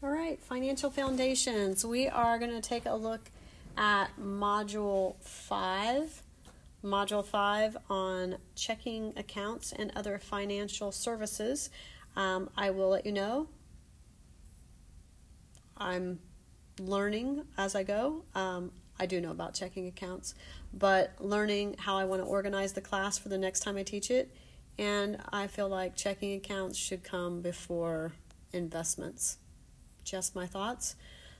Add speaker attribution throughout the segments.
Speaker 1: All right, financial foundations. We are going to take a look at Module 5. Module 5 on checking accounts and other financial services. I will let you know I'm learning as I go. I do know about checking accounts, but learning how I want to organize the class for the next time I teach it. And I feel like checking accounts should come before investments. Just my thoughts.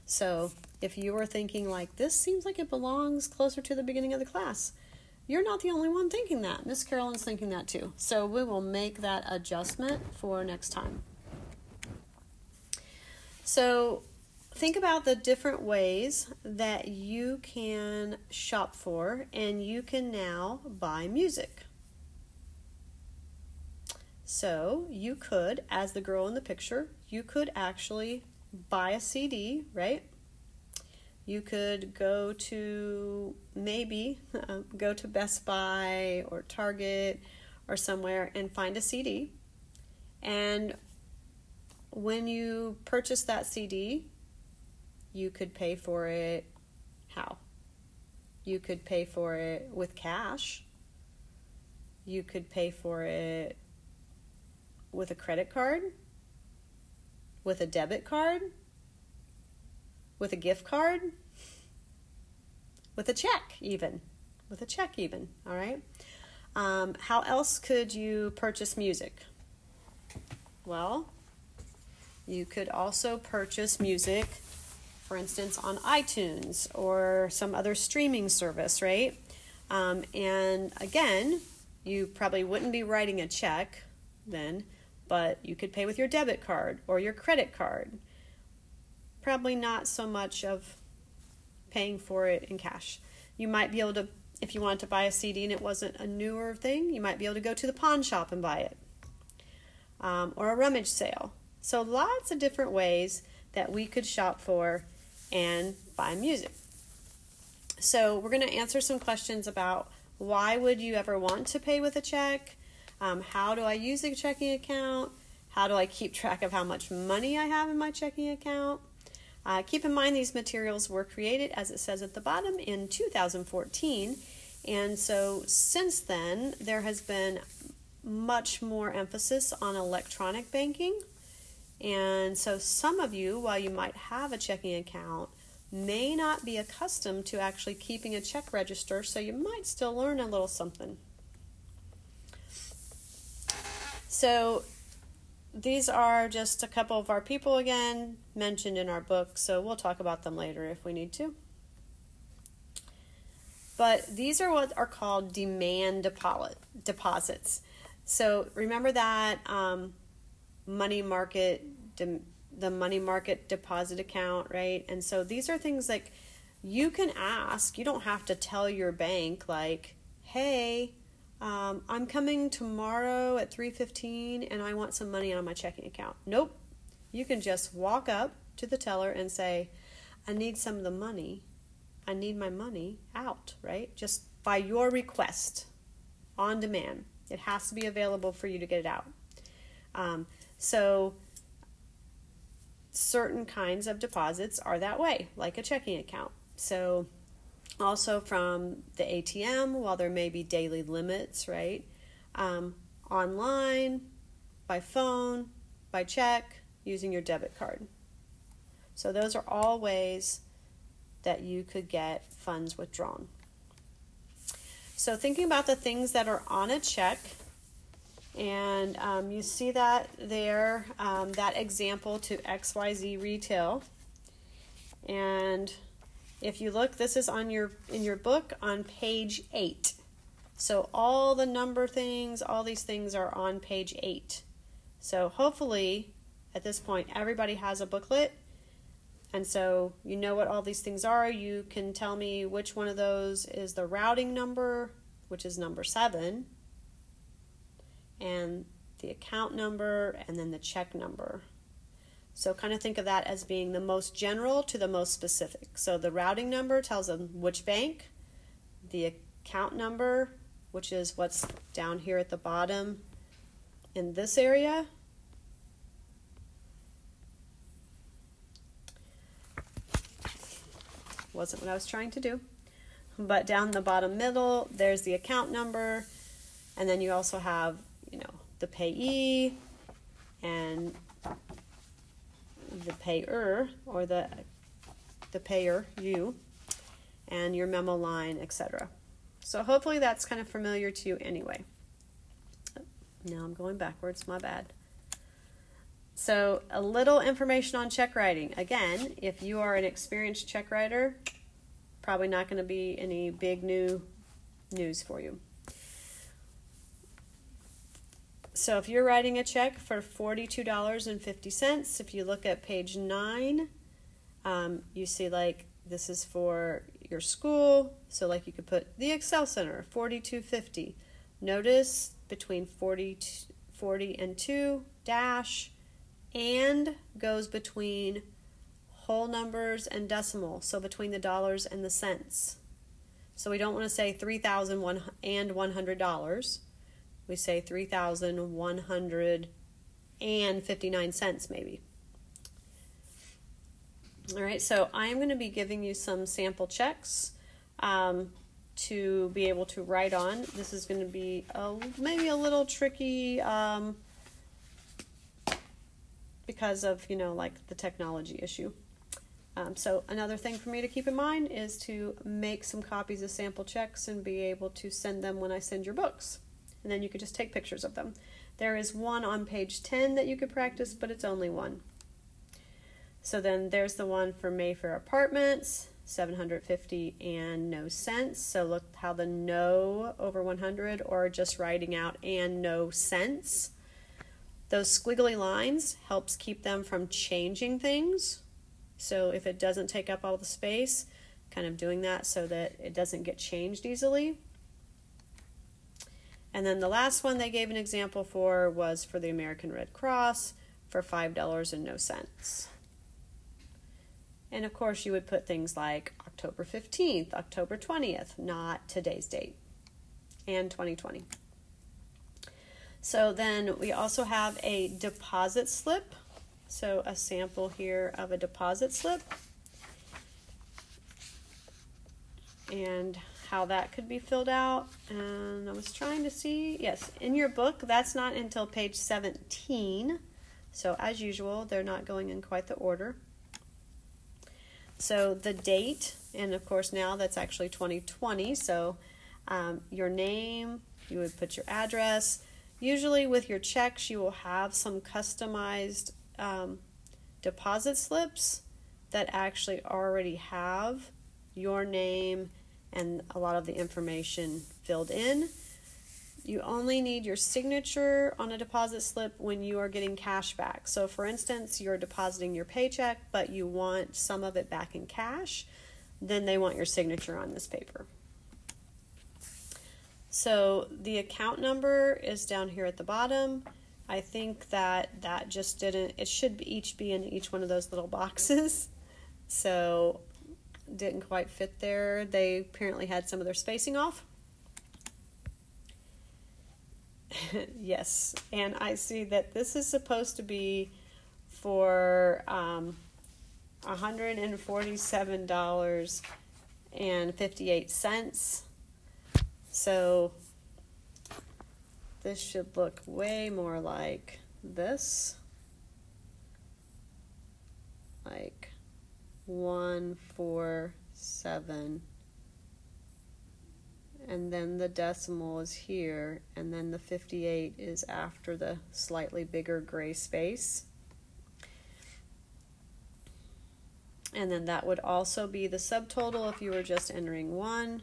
Speaker 1: So if you are thinking like, this seems like it belongs closer to the beginning of the class, you're not the only one thinking that. Miss Carolyn's thinking that too. So we will make that adjustment for next time. So think about the different ways that you can shop for, and you can now buy music. So you could, as the girl in the picture, you could actually buy a CD, right? You could go to go to Best Buy or Target or somewhere and find a CD. And when you purchase that CD, you could pay for it how? You could pay for it with cash. You could pay for it with a credit card, with a debit card, with a gift card, with a check even, all right? How else could you purchase music? Well, you could also purchase music, for instance, on iTunes or some other streaming service, right? And again, you probably wouldn't be writing a check then, but you could pay with your debit card or your credit card. Probably not so much of paying for it in cash. You might be able to, if you wanted to buy a CD and it wasn't a newer thing, you might be able to go to the pawn shop and buy it. Or a rummage sale. So lots of different ways that we could shop for and buy music. So we're going to answer some questions about why would you ever want to pay with a check? How do I use a checking account? How do I keep track of how much money I have in my checking account? Keep in mind these materials were created, as it says at the bottom, in 2014. And so since then, there has been much more emphasis on electronic banking. And so some of you, while you might have a checking account, may not be accustomed to actually keeping a check register, so you might still learn a little something. So these are just a couple of our people again mentioned in our book, so we'll talk about them later if we need to. But these are what are called demand deposits. So remember that the money market deposit account, right? And so these are things like you can ask. You don't have to tell your bank like, hey, I'm coming tomorrow at 3:15 and I want some money on my checking account. Nope. You can just walk up to the teller and say, I need some of the money. I need my money out, right? Just by your request, on demand. It has to be available for you to get it out. So certain kinds of deposits are that way, like a checking account. So also from the ATM, while there may be daily limits, right? Online, by phone, by check, using your debit card. So those are all ways that you could get funds withdrawn. So thinking about the things that are on a check, and you see that there, that example to XYZ Retail. And if you look, this is in your book on page 8. So all the number things, all these things are on page 8. So hopefully at this point everybody has a booklet. And so you know what all these things are. You can tell me which one of those is the routing number, which is number 7, and the account number, and then the check number. So kind of think of that as being the most general to the most specific. So the routing number tells them which bank, the account number, which is what's down here at the bottom in this area, Wasn't what I was trying to do. But down the bottom middle, there's the account number. And then you also have, the payee and the payer, or the payer, you, and your memo line, etc. So hopefully that's kind of familiar to you anyway. Now I'm going backwards, my bad. So a little information on check writing. Again, if you are an experienced check writer, probably not going to be any big new news for you. So if you're writing a check for $42.50, if you look at page 9, you see like this is for your school. So like you could put the Excel Center, $42.50. Notice between 40 and 2 dash and goes between whole numbers and decimal. So between the dollars and the cents. So we don't want to say $3,100. We say $3,159 maybe. All right, so I'm going to be giving you some sample checks to be able to write on. This is going to be maybe a little tricky because of, like the technology issue. So another thing for me to keep in mind is to make some copies of sample checks and be able to send them when I send your books. And then you could just take pictures of them. There is one on page 10 that you could practice, but it's only one. So then there's the one for Mayfair Apartments, $750 and no cents. So look how the no over 100, or just writing out and no cents. Those squiggly lines helps keep them from changing things. So if it doesn't take up all the space, kind of doing that so that it doesn't get changed easily. And then the last one they gave an example for was for the American Red Cross for $5 and no cents. And of course you would put things like October 15th, October 20th, not today's date, and 2020. So then we also have a deposit slip. So a sample here of a deposit slip. And how that could be filled out. And I was trying to see, yes, in your book, that's not until page 17. So as usual, they're not going in quite the order. So the date, and of course now that's actually 2020. So your name, you would put your address. Usually with your checks, you will have some customized deposit slips that actually already have your name and a lot of the information filled in. You only need your signature on a deposit slip when you are getting cash back. So for instance, you're depositing your paycheck, but you want some of it back in cash, then they want your signature on this paper. So the account number is down here at the bottom. I think that just didn't, it should each be in each one of those little boxes. So didn't quite fit there. They apparently had some of their spacing off. Yes, and I see that this is supposed to be for $147.58. So this should look way more like this. Like 147, and then the decimal is here, and then the 58 is after the slightly bigger gray space. And then that would also be the subtotal if you were just entering 1.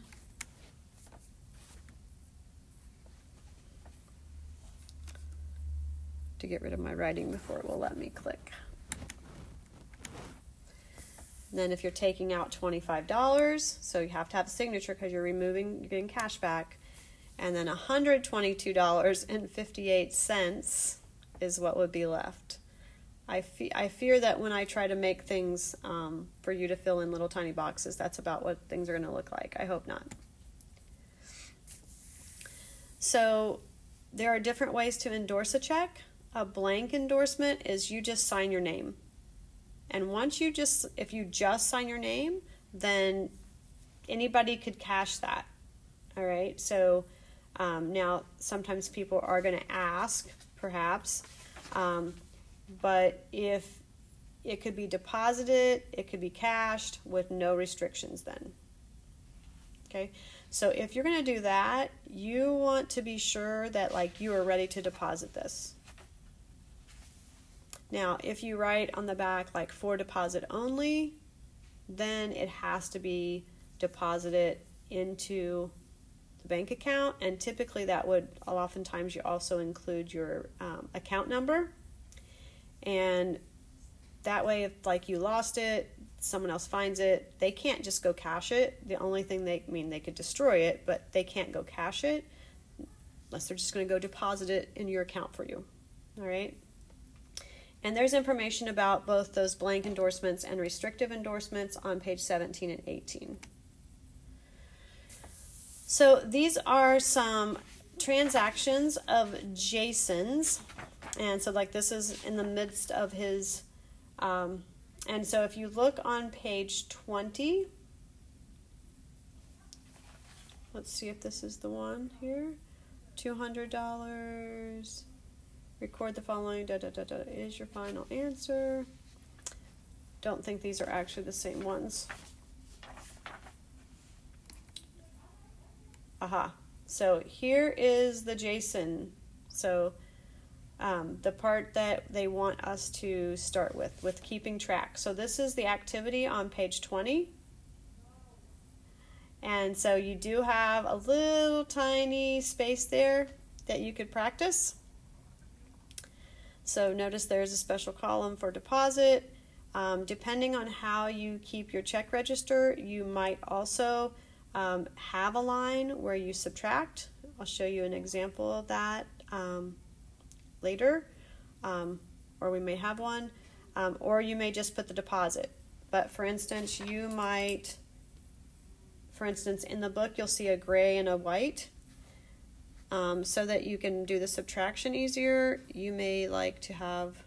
Speaker 1: To get rid of my writing before it will let me click. Then if you're taking out $25, so you have to have a signature because you're getting cash back, and then $122.58 is what would be left. I fear that when I try to make things for you to fill in little tiny boxes, that's about what things are going to look like. I hope not. So there are different ways to endorse a check. A blank endorsement is you just sign your name. And if you just sign your name, then anybody could cash that. All right. So now sometimes people are going to ask, perhaps, but if it could be deposited, it could be cashed with no restrictions then. Okay. So if you're going to do that, you want to be sure that like you are ready to deposit this. Now, if you write on the back like for deposit only, then it has to be deposited into the bank account, and typically that would oftentimes you also include your account number, and that way if like you lost it, someone else finds it, they can't just go cash it. The only thing they could destroy it, but they can't go cash it unless they're just going to go deposit it in your account for you. All right. And there's information about both those blank endorsements and restrictive endorsements on page 17 and 18. So these are some transactions of Jason's. And so like this is in the midst of his, and so if you look on page 20, let's see if this is the one here, $200. Record the following, is your final answer. Don't think these are actually the same ones. Aha. So here is the Jason. So the part that they want us to start with keeping track. So this is the activity on page 20. And so you do have a little tiny space there that you could practice. So notice there's a special column for deposit. Depending on how you keep your check register, you might also have a line where you subtract. I'll show you an example of that later, or we may have one, or you may just put the deposit. But for instance, you might, in the book, you'll see a gray and a white. So that you can do the subtraction easier, you may like to have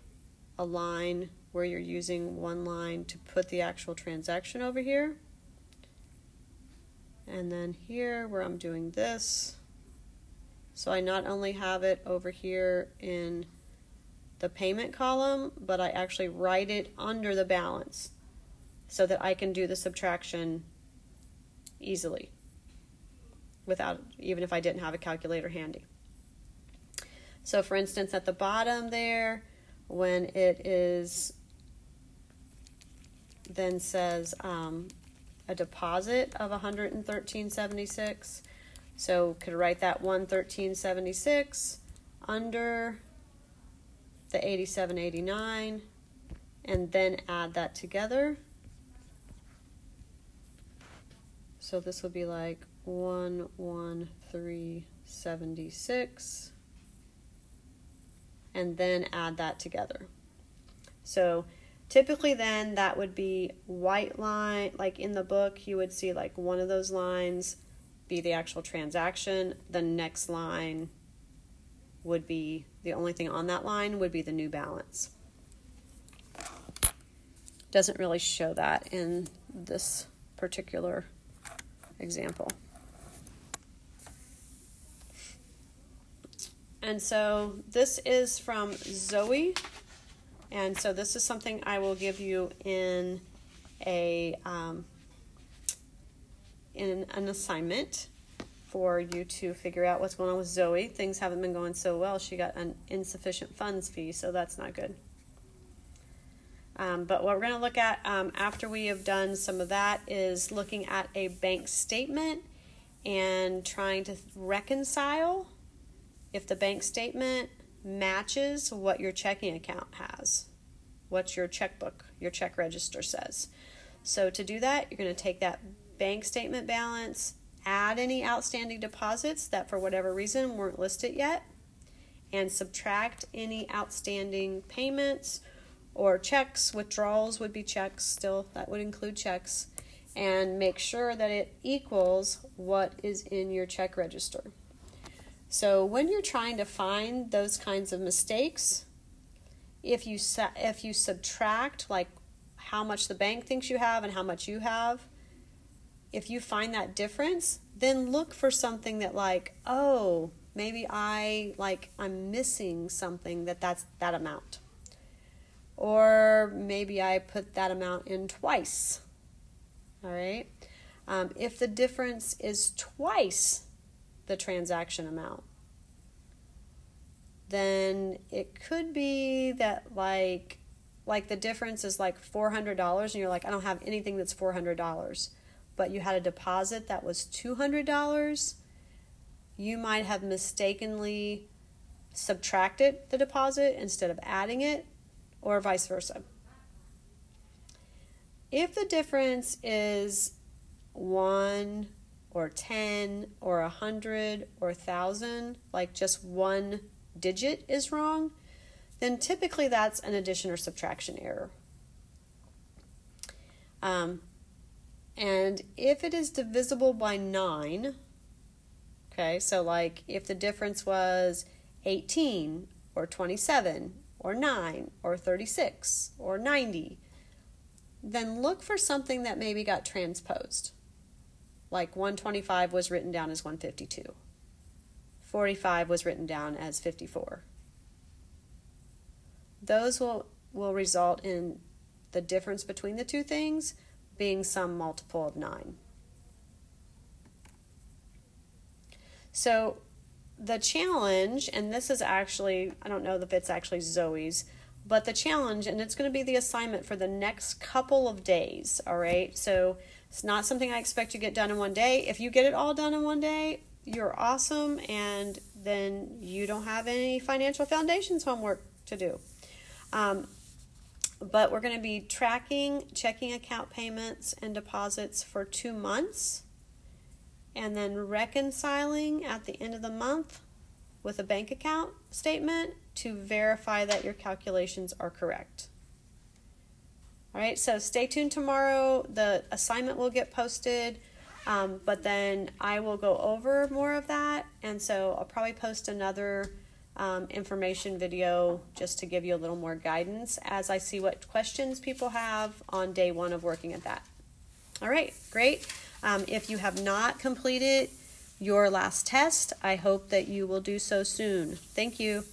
Speaker 1: a line where you're using one line to put the actual transaction over here. And then here where I'm doing this, so I not only have it over here in the payment column, but I actually write it under the balance so that I can do the subtraction easily, without, even if I didn't have a calculator handy. So for instance, at the bottom there, when it is then says a deposit of $113.76, so could write that $113.76 under the $87.89 and then add that together. So this would be like 113.76 and then add that together. So typically then that would be white line, like in the book you would see like one of those lines be the actual transaction. The next line would be, the only thing on that line would be the new balance. Doesn't really show that in this particular example. And so this is from Zoe, and so this is something I will give you in an assignment for you to figure out what's going on with Zoe. Things haven't been going so well. She got an insufficient funds fee, so that's not good. But what we're going to look at after we have done some of that is looking at a bank statement and trying to reconcile if the bank statement matches what your checking account has, what your checkbook, your check register says. So to do that, you're going to take that bank statement balance, add any outstanding deposits that for whatever reason weren't listed yet, and subtract any outstanding payments or checks. Withdrawals would be checks still, that would include checks, and make sure that it equals what is in your check register. So when you're trying to find those kinds of mistakes, if you subtract like how much the bank thinks you have and how much you have, if you find that difference, then look for something that like, oh, maybe I'm missing something that's that amount. Or maybe I put that amount in twice. All right. If the difference is twice the transaction amount, then it could be that like the difference is like $400 and you're like, I don't have anything that's $400, but you had a deposit that was $200. You might have mistakenly subtracted the deposit instead of adding it, or vice versa. If the difference is 1 or 10 or 100 or 1,000, like just one digit is wrong, then typically that's an addition or subtraction error. And if it is divisible by 9, okay, so like if the difference was 18 or 27 or 9 or 36 or 90, then look for something that maybe got transposed. Like 125 was written down as 152. 45 was written down as 54. Those will result in the difference between the two things being some multiple of 9. So the challenge, and this is actually, I don't know if it's actually Zoe's, but the challenge, and it's going to be the assignment for the next couple of days, all right? So it's not something I expect to get done in one day. If you get it all done in one day, you're awesome, and then you don't have any financial foundations homework to do. But we're going to be tracking checking account payments and deposits for 2 months, and then reconciling at the end of the month with a bank account statement to verify that your calculations are correct. All right, so stay tuned tomorrow. The assignment will get posted, but then I will go over more of that, and so I'll probably post another information video just to give you a little more guidance as I see what questions people have on day 1 of working at that. All right, great. If you have not completed your last test, I hope that you will do so soon. Thank you.